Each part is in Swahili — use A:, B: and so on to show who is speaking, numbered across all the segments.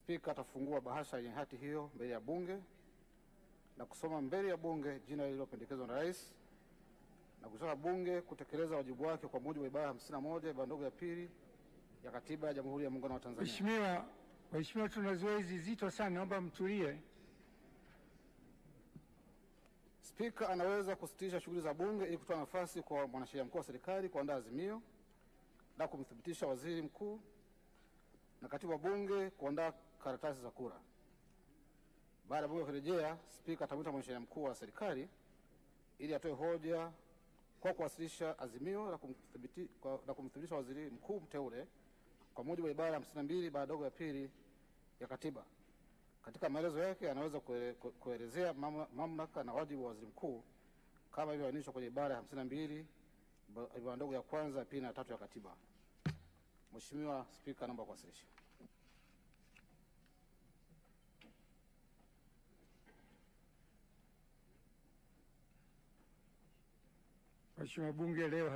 A: Spika atafungua bahasha yenye hati hiyo mbele ya Bunge na kusoma mbele ya Bunge jina lililopendekezwa na Rais na kutaka Bunge kutekeleza wajibu wake kwa mujibu wa ibara ya 51 ibara ndogo ya pili ya Katiba ya Jamhuri ya Muungano wa Tanzania.
B: Mheshimiwa, tuna zoezi zito sana, naomba mtulie.
A: Spika anaweza kusitisha shughuli za Bunge ili kutoa nafasi kwa mwanasheria mkuu wa serikali kuandaa azimio na kumthibitisha waziri mkuu na katibu wa Bunge kuandaa karatasi za kura. Baada ya Bunge kurejea, Spika atamwita mwanasheria mkuu wa serikali ili atoe hoja kwa kuwasilisha azimio na kumthibitisha waziri mkuu mteule kwa mujibu wa ibara ya 52 ibara ndogo ya pili ya Katiba. Katika maelezo yake anaweza kuelezea mamlaka na wajibu wa waziri mkuu kama ilivyoainishwa kwenye ibara ya 52 ibara ndogo ya kwanza, pili na tatu ya Katiba. Mheshimiwa Spika, naomba kuwasilisha.
B: Mheshimiwa Bunge, leo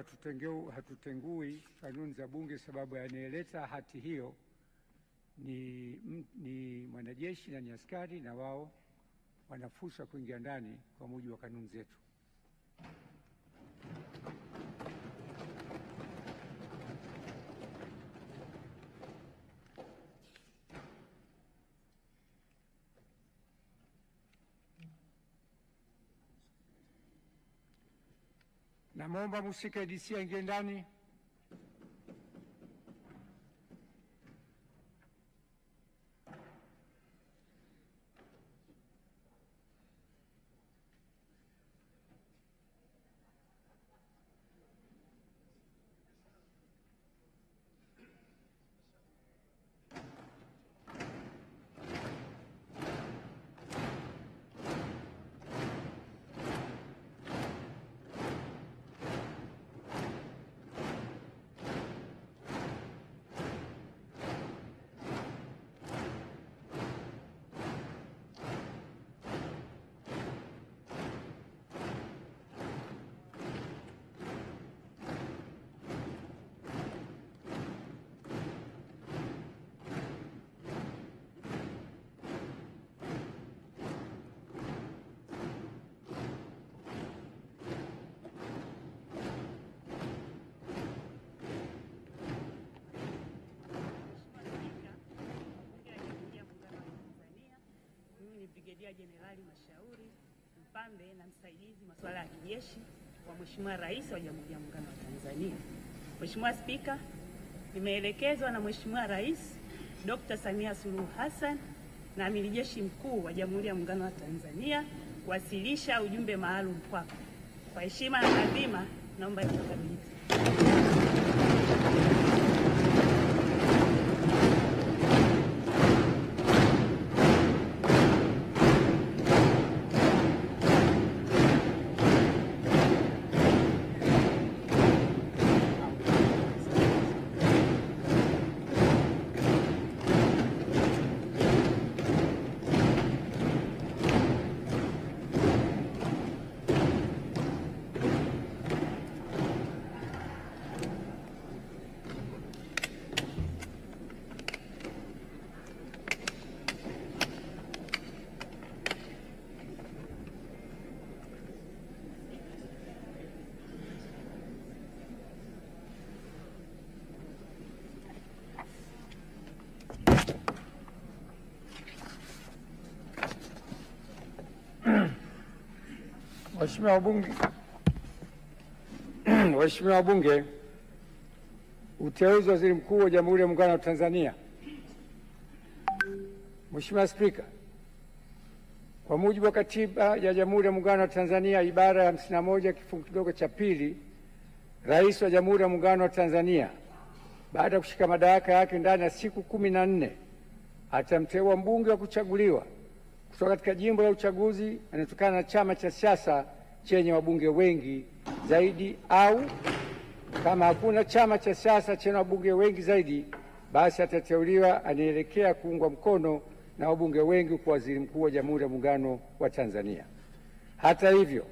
B: hatutengui kanuni za Bunge sababu anayeleta hati hiyo ni mwanajeshi na ni askari, na wao wana fursa kuingia ndani kwa mujibu wa kanuni zetu. Naomba mhusika DC aingie ndani.
C: Brigedia Jenerali Mashauri mpambe na msaidizi masuala ya kijeshi wa Mheshimiwa Rais wa Jamhuri ya Muungano wa Tanzania. Mheshimiwa Spika, nimeelekezwa na Mheshimiwa Rais Dr. Samia Suluhu Hassan na Amiri Jeshi Mkuu wa Jamhuri ya Muungano wa Tanzania kuwasilisha ujumbe maalum kwako. Kwa heshima na taadhima, naomba nikukabidhi. Waheshimiwa wabunge, uteuzi wa waziri mkuu wa Jamhuri ya Muungano wa Tanzania. Mheshimiwa Spika, kwa mujibu wa Katiba ya Jamhuri ya Muungano wa Tanzania ibara ya 51 kifungu kidogo cha pili, Rais wa Jamhuri ya Muungano wa Tanzania baada ya kushika madaraka yake ndani ya siku 14 atamteua mbunge wa kuchaguliwa kutoka katika jimbo la uchaguzi anatokana na chama cha siasa chenye wabunge wengi zaidi, au kama hakuna chama cha siasa chenye wabunge wengi zaidi, basi atateuliwa anaelekea kuungwa mkono na wabunge wengi kwa waziri mkuu wa Jamhuri ya Muungano wa Tanzania. Hata hivyo,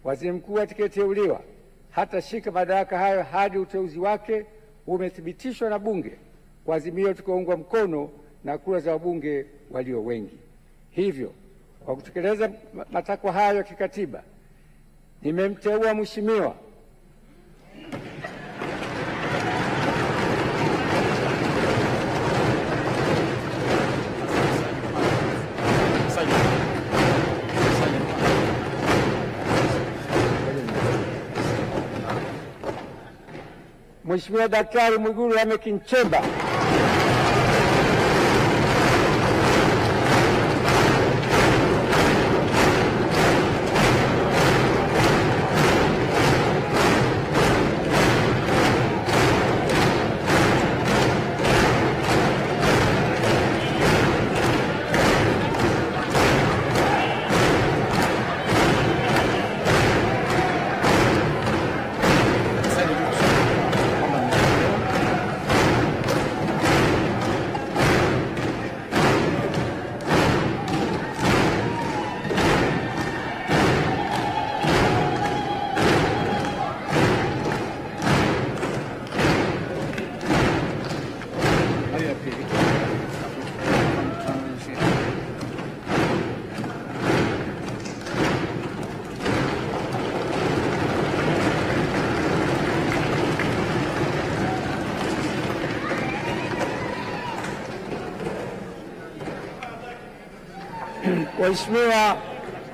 C: waziri mkuu atakayeteuliwa hatashika madaraka hayo hadi uteuzi wake umethibitishwa na Bunge kwa azimio tutakaoungwa mkono na kura za wabunge walio wengi. Hivyo, kwa kutekeleza matakwa hayo ya kikatiba, nimemteua Mheshimiwa Daktari Mwigulu Lameck Nchemba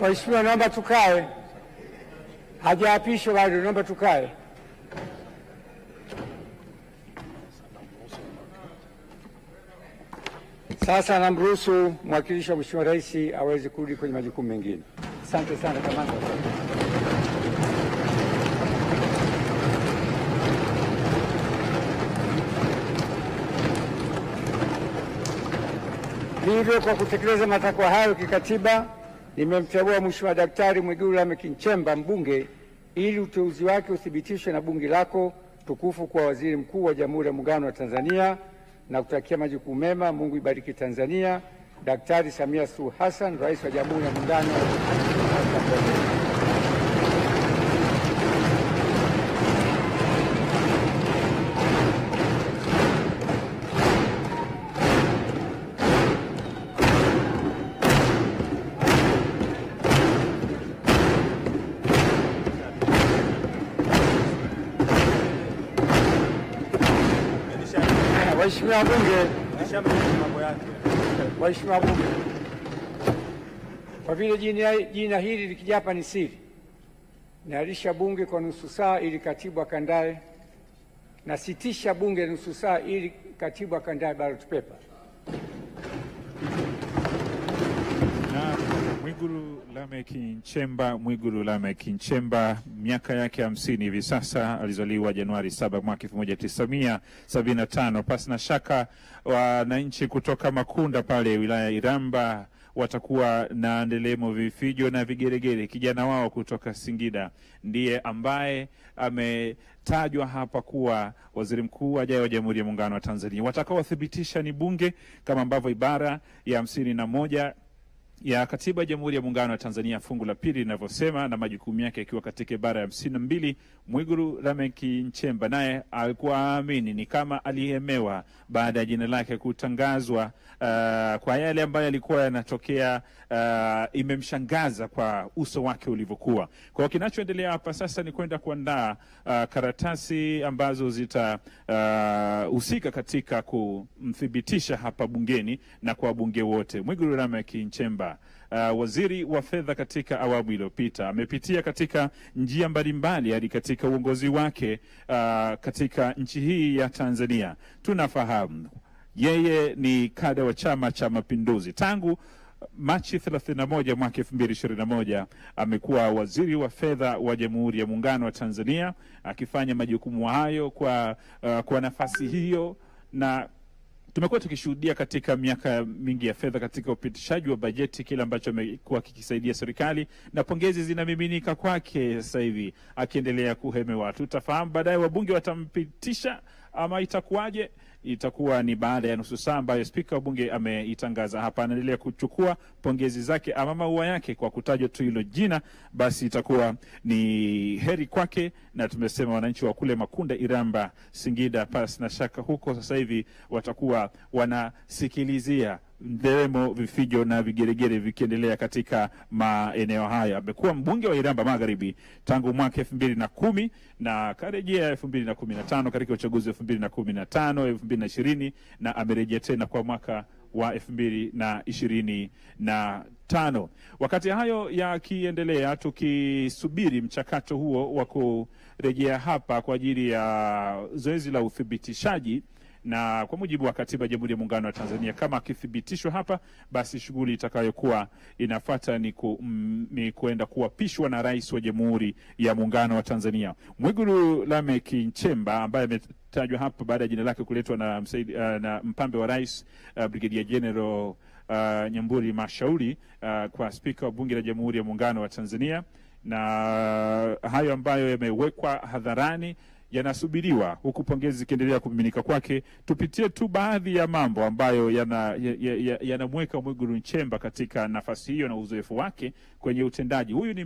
C: Waheshimiwa, naomba tukae. Hajaapishwa bado, naomba tukae. Sasa namruhusu mwakilishi wa Mheshimiwa Rais aweze kurudi kwenye majukumu mengine. Asante sana kamanda. Hivyo, kwa kutekeleza matakwa hayo kikatiba, nimemteua Mheshimiwa Daktari Mwigulu Lameck Nchemba mbunge ili uteuzi wake uthibitishwe na bunge lako tukufu kwa waziri mkuu wa Jamhuri ya Muungano wa Tanzania, na kutakia majukumu mema. Mungu ibariki Tanzania. Daktari Samia Suluhu Hassan, Rais wa Jamhuri ya Muungano wa Tanzania. Waheshimiwa wabunge, kwa vile jina hili likija hapa ni siri, naahirisha bunge kwa nusu saa ili katibu akandae, na sitisha bunge nusu saa ili katibu akandae ballot paper.
D: Mwigulu Lameck Nchemba, miaka yake 50 hivi sasa. Alizaliwa Januari 7 mwaka 1975. Pasi na shaka wananchi kutoka Makunda pale wilaya Iramba watakuwa na ndelemo, vifijo na vigeregere. Kijana wao kutoka Singida ndiye ambaye ametajwa hapa kuwa waziri mkuu ajaye wa Jamhuri ya Muungano wa Tanzania. Watakaothibitisha ni bunge, kama ambavyo ibara ya 51 ya Katiba ya Jamhuri ya Muungano wa Tanzania fungu la pili linavyosema, na majukumu yake yakiwa katika ibara ya 52. Mwigulu Lameck Nchemba naye alikuwa aamini ni kama alihemewa baada ya jina lake kutangazwa kwa yale ambayo yalikuwa yanatokea. Imemshangaza kwa uso wake ulivyokuwa. Kwa kinachoendelea hapa sasa ni kwenda kuandaa karatasi ambazo zitahusika katika kumthibitisha hapa bungeni na kwa bunge wote. Mwigulu Lameck Nchemba, waziri wa fedha katika awamu iliyopita, amepitia katika njia mbalimbali hadi katika uongozi wake katika nchi hii ya Tanzania. Tunafahamu yeye ni kada wa Chama cha Mapinduzi. Tangu Machi 31 mwaka 2021 amekuwa waziri wa fedha wa Jamhuri ya Muungano wa Tanzania, akifanya majukumu hayo kwa nafasi hiyo, na tumekuwa tukishuhudia katika miaka mingi ya fedha katika upitishaji wa bajeti kile ambacho amekuwa kikisaidia serikali, na pongezi zinamiminika kwake sasa hivi akiendelea kuhemewa. Tutafahamu baadaye wabunge watampitisha ama itakuwaje. itakuwa ni baada ya nusu saa ambayo spika wa bunge ameitangaza hapa. Anaendelea kuchukua pongezi zake ama maua yake kwa kutajwa tu hilo jina, basi itakuwa ni heri kwake. Na tumesema wananchi wa kule Makunda, Iramba, Singida, pasi na shaka huko sasa hivi watakuwa wanasikilizia nderemo, vifijo na vigeregere vikiendelea katika maeneo haya. Amekuwa mbunge wa Iramba Magharibi tangu mwaka 2010 na karejea 2015 katika uchaguzi wa 2015, 2020 na amerejea tena kwa mwaka wa 2025. Wakati hayo yakiendelea, tukisubiri mchakato huo wa kurejea hapa kwa ajili ya zoezi la uthibitishaji, na kwa mujibu wa katiba ya Jamhuri ya Muungano wa Tanzania, kama akithibitishwa hapa, basi shughuli itakayokuwa inafuata ni kuenda kuapishwa na Rais wa Jamhuri ya Muungano wa Tanzania. Mwigulu Lameck Nchemba ambaye ametajwa hapa baada ya jina lake kuletwa na mpambe wa Rais Brigadier General Nyamburi Mashauri kwa spika wa Bunge la Jamhuri ya Muungano wa Tanzania, na hayo ambayo yamewekwa hadharani yanasubiriwa huku pongezi zikiendelea kumiminika kwake. Tupitie tu baadhi ya mambo ambayo yanamweka Mwigulu Nchemba katika nafasi hiyo na uzoefu wake kwenye utendaji. Huyu ni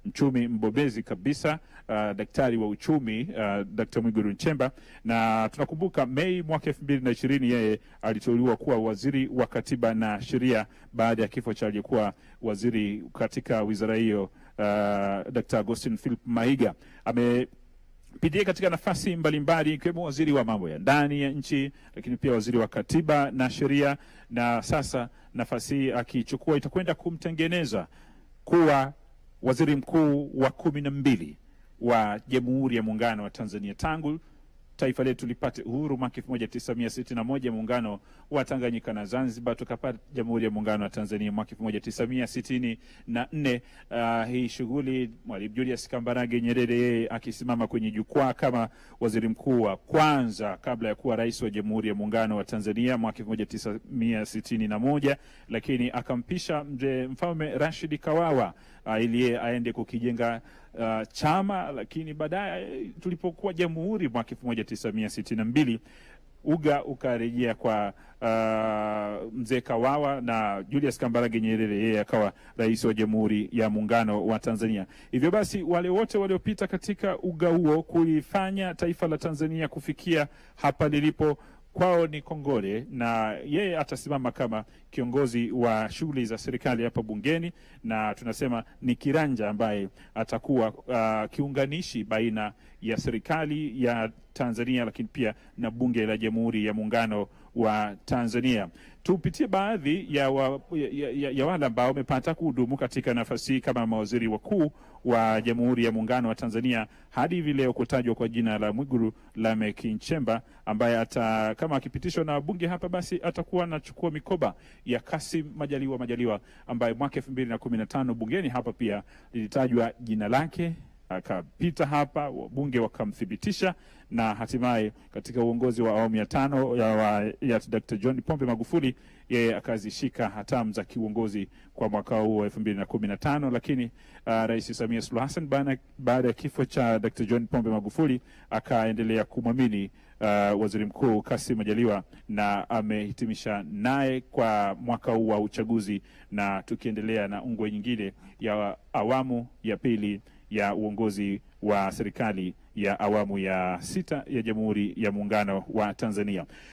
D: mchumi mbobezi kabisa, daktari wa uchumi, Dr. Mwigulu Nchemba, na tunakumbuka Mei mwaka 2020 yeye aliteuliwa kuwa waziri wa Katiba na Sheria baada ya kifo cha aliyekuwa waziri katika wizara hiyo, Dr. Augustine Philip Mahiga. Pitia katika nafasi mbalimbali ikiwemo waziri wa mambo ya ndani ya nchi, lakini pia waziri wa Katiba na Sheria, na sasa nafasi hii akichukua itakwenda kumtengeneza kuwa waziri mkuu wa 12 wa Jamhuri ya Muungano wa Tanzania. Tangu taifa letu lipate uhuru mwaka 1961, muungano wa Tanganyika na Zanzibar, tukapata Jamhuri ya Muungano wa Tanzania mwaka 1964. Hii shughuli Mwalimu Julius Kambarage Nyerere akisimama kwenye jukwaa kama waziri mkuu wa kwanza kabla ya kuwa rais wa Jamhuri ya Muungano wa Tanzania mwaka 1961, lakini akampisha mzee Mfalme Rashid Kawawa ili aende kukijenga chama. Lakini baadaye tulipokuwa jamhuri mwaka 1962, uga ukarejea kwa mzee Kawawa na Julius Kambarage Nyerere, yeye akawa rais wa Jamhuri ya Muungano wa Tanzania. Hivyo basi wale wote waliopita katika uga huo kulifanya taifa la Tanzania kufikia hapa lilipo, kwao ni kongole, na yeye atasimama kama kiongozi wa shughuli za serikali hapa bungeni, na tunasema ni kiranja ambaye atakuwa kiunganishi baina ya serikali ya Tanzania lakini pia na bunge la Jamhuri ya Muungano wa Tanzania. Tupitie baadhi ya wale ambao wamepata kuhudumu katika nafasi kama mawaziri wakuu wa Jamhuri ya Muungano wa Tanzania hadi hivi leo kutajwa kwa jina la Mwigulu Lameck Nchemba, ambaye kama akipitishwa na bunge hapa, basi atakuwa anachukua mikoba ya Kassim Majaliwa ambaye mwaka 2015 bungeni hapa pia lilitajwa jina lake, akapita hapa, wabunge wakamthibitisha, na hatimaye katika uongozi wa awamu ya 5 ya Dr. John Pombe Magufuli, yeye akazishika hatamu za kiuongozi kwa mwaka huu wa 2015. Lakini Rais Samia Suluhu Hassan baada ya kifo cha Dr. John Pombe Magufuli akaendelea kumwamini waziri mkuu Kassim Majaliwa, na amehitimisha naye kwa mwaka huu wa uchaguzi, na tukiendelea na ungwe nyingine ya awamu ya pili ya uongozi wa serikali ya awamu ya 6 ya Jamhuri ya Muungano wa Tanzania.